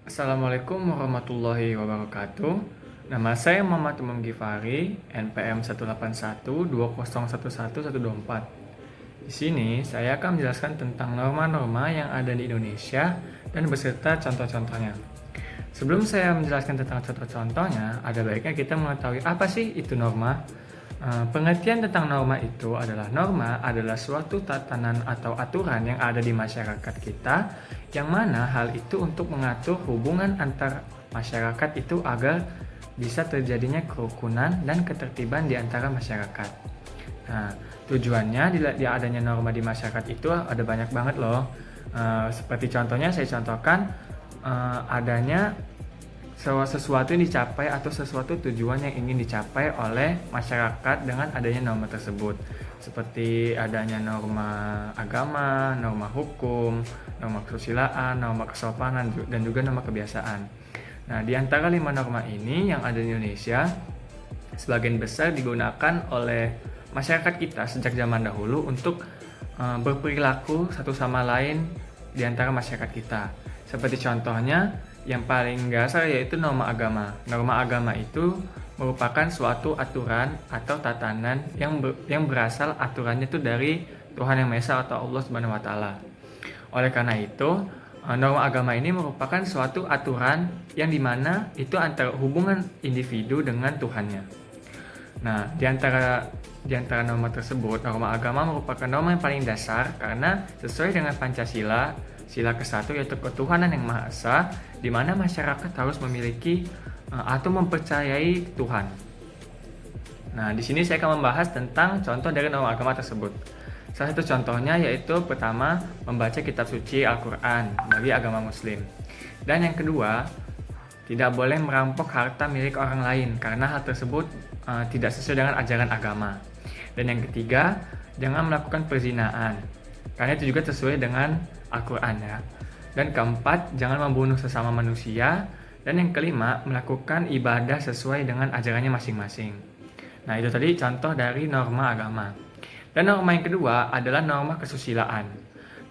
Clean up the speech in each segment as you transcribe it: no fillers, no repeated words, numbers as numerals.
Assalamualaikum warahmatullahi wabarakatuh. Nama saya Muhammad Umam Gifari, NPM 18120111124. Di sini saya akan menjelaskan tentang norma-norma yang ada di Indonesia dan beserta contoh-contohnya. Sebelum saya menjelaskan tentang contoh-contohnya, ada baiknya kita mengetahui apa sih itu norma. Pengertian tentang norma itu adalah suatu tatanan atau aturan yang ada di masyarakat kita, yang mana hal itu untuk mengatur hubungan antar masyarakat itu agar bisa terjadinya kerukunan dan ketertiban di antara masyarakat. Nah, tujuannya di adanya norma di masyarakat itu ada banyak banget loh. Seperti contohnya saya contohkan, adanya sesuatu yang dicapai atau sesuatu tujuan yang ingin dicapai oleh masyarakat dengan adanya norma tersebut, seperti adanya norma agama, norma hukum, norma kesusilaan, norma kesopanan, dan juga norma kebiasaan. Nah, di antara 5 norma ini yang ada di Indonesia, sebagian besar digunakan oleh masyarakat kita sejak zaman dahulu untuk berperilaku satu sama lain di antara masyarakat kita. Seperti contohnya, yang paling dasar yaitu norma agama. Norma agama itu merupakan suatu aturan atau tatanan yang berasal aturannya itu dari Tuhan Yang Maha Esa atau Allah Subhanahu wa taala. Oleh karena itu, norma agama ini merupakan suatu aturan yang dimana itu antara hubungan individu dengan Tuhannya. Nah, di antara norma tersebut, norma agama merupakan norma yang paling dasar karena sesuai dengan Pancasila, sila ke-1 yaitu ketuhanan yang Maha Esa, di mana masyarakat harus memiliki atau mempercayai Tuhan. Nah, di sini saya akan membahas tentang contoh dari norma agama tersebut. Salah satu contohnya yaitu pertama, membaca kitab suci Al-Quran bagi agama Muslim. Dan yang kedua, tidak boleh merampok harta milik orang lain karena hal tersebut tidak sesuai dengan ajaran agama. Dan yang ketiga, jangan melakukan perzinaan karena itu juga sesuai dengan Al-Quran ya. Dan keempat, jangan membunuh sesama manusia. Dan yang kelima, melakukan ibadah sesuai dengan ajarannya masing-masing. Nah, itu tadi contoh dari norma agama. Dan norma yang kedua adalah norma kesusilaan.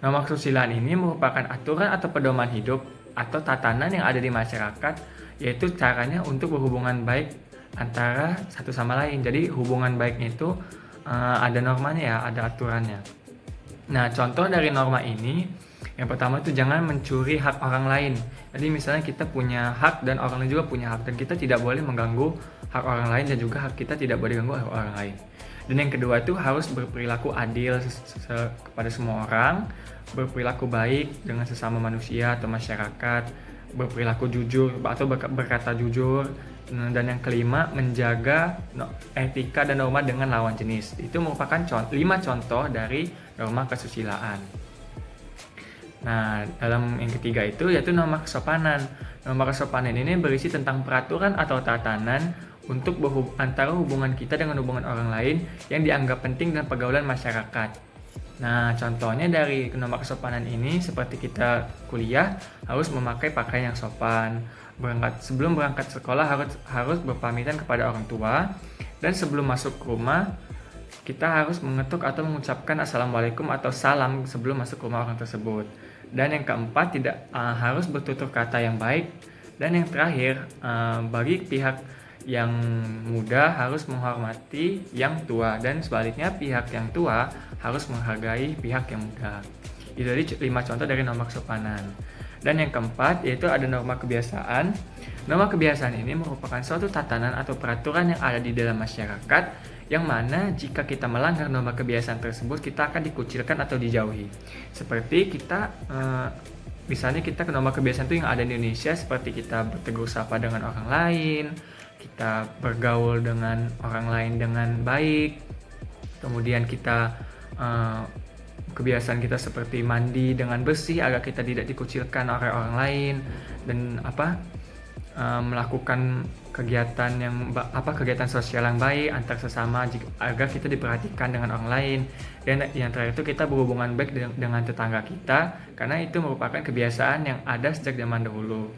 Norma kesusilaan ini merupakan aturan atau pedoman hidup atau tatanan yang ada di masyarakat, yaitu caranya untuk berhubungan baik antara satu sama lain. Jadi hubungan baiknya itu ada normanya ya, ada aturannya. Nah, contoh dari norma ini, yang pertama itu jangan mencuri hak orang lain. Jadi misalnya kita punya hak dan orang lain juga punya hak, dan kita tidak boleh mengganggu hak orang lain dan juga hak kita tidak boleh diganggu hak orang lain. Dan yang kedua itu harus berperilaku adil kepada semua orang, berperilaku baik dengan sesama manusia atau masyarakat, berperilaku jujur atau berkata jujur. Dan yang kelima, menjaga etika dan norma dengan lawan jenis. Itu merupakan 5 contoh dari norma kesusilaan. Nah, dalam yang ketiga itu yaitu norma kesopanan. Norma kesopanan ini berisi tentang peraturan atau tatanan untuk antara hubungan kita dengan hubungan orang lain yang dianggap penting dalam pergaulan masyarakat. Nah, contohnya dari norma kesopanan ini seperti kita kuliah harus memakai pakaian yang sopan, sebelum berangkat sekolah harus berpamitan kepada orang tua, dan sebelum masuk ke rumah kita harus mengetuk atau mengucapkan assalamualaikum atau salam sebelum masuk ke rumah orang tersebut. Dan yang keempat, tidak harus bertutur kata yang baik. Dan yang terakhir, bagi pihak yang muda harus menghormati yang tua, dan sebaliknya pihak yang tua harus menghargai pihak yang muda. Itu tadi 5 contoh dari norma kesopanan. Dan yang keempat yaitu ada norma kebiasaan. Norma kebiasaan ini merupakan suatu tatanan atau peraturan yang ada di dalam masyarakat, yang mana jika kita melanggar norma kebiasaan tersebut kita akan dikucilkan atau dijauhi. Seperti kita misalnya kita ke norma kebiasaan itu yang ada di Indonesia, seperti kita bertegur sapa dengan orang lain, kita bergaul dengan orang lain dengan baik, kemudian kita kebiasaan kita seperti mandi dengan bersih agar kita tidak dikucilkan oleh orang lain, dan melakukan kegiatan kegiatan sosial yang baik antar sesama agar kita diperhatikan dengan orang lain. Dan yang terakhir itu kita berhubungan baik dengan tetangga kita karena itu merupakan kebiasaan yang ada sejak zaman dahulu.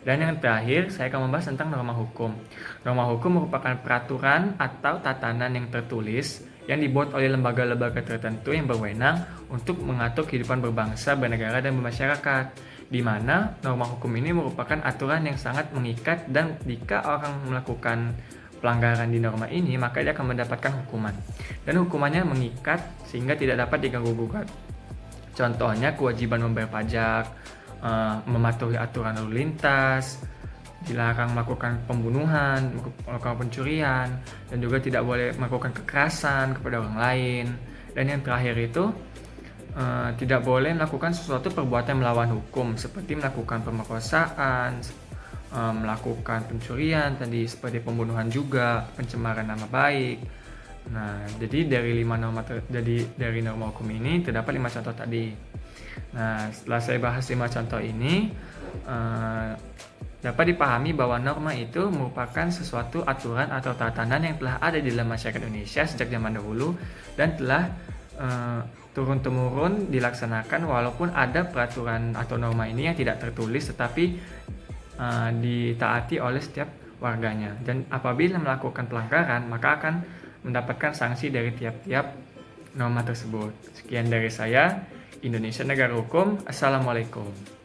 Dan yang terakhir, saya akan membahas tentang norma hukum. Norma hukum merupakan peraturan atau tatanan yang tertulis yang dibuat oleh lembaga-lembaga tertentu yang berwenang untuk mengatur kehidupan berbangsa, bernegara, dan bermasyarakat. di mana norma hukum ini merupakan aturan yang sangat mengikat dan jika orang melakukan pelanggaran di norma ini maka dia akan mendapatkan hukuman dan hukumannya mengikat sehingga tidak dapat diganggu-gugat. Contohnya kewajiban membayar pajak, mematuhi aturan lalu lintas, dilarang melakukan pembunuhan, melakukan pencurian, dan juga tidak boleh melakukan kekerasan kepada orang lain. Dan yang terakhir itu tidak boleh melakukan sesuatu perbuatan melawan hukum seperti melakukan pemerkosaan, melakukan pencurian tadi seperti pembunuhan juga, pencemaran nama baik. Nah, jadi dari norma hukum ini terdapat 5 contoh tadi. Nah, setelah saya bahas 5 contoh ini, dapat dipahami bahwa norma itu merupakan sesuatu aturan atau tatanan yang telah ada di dalam masyarakat Indonesia sejak zaman dahulu dan telah turun-temurun dilaksanakan walaupun ada peraturan atau norma ini yang tidak tertulis tetapi ditaati oleh setiap warganya. Dan apabila melakukan pelanggaran maka akan mendapatkan sanksi dari tiap-tiap norma tersebut. Sekian dari saya, Indonesia Negara Hukum. Assalamualaikum.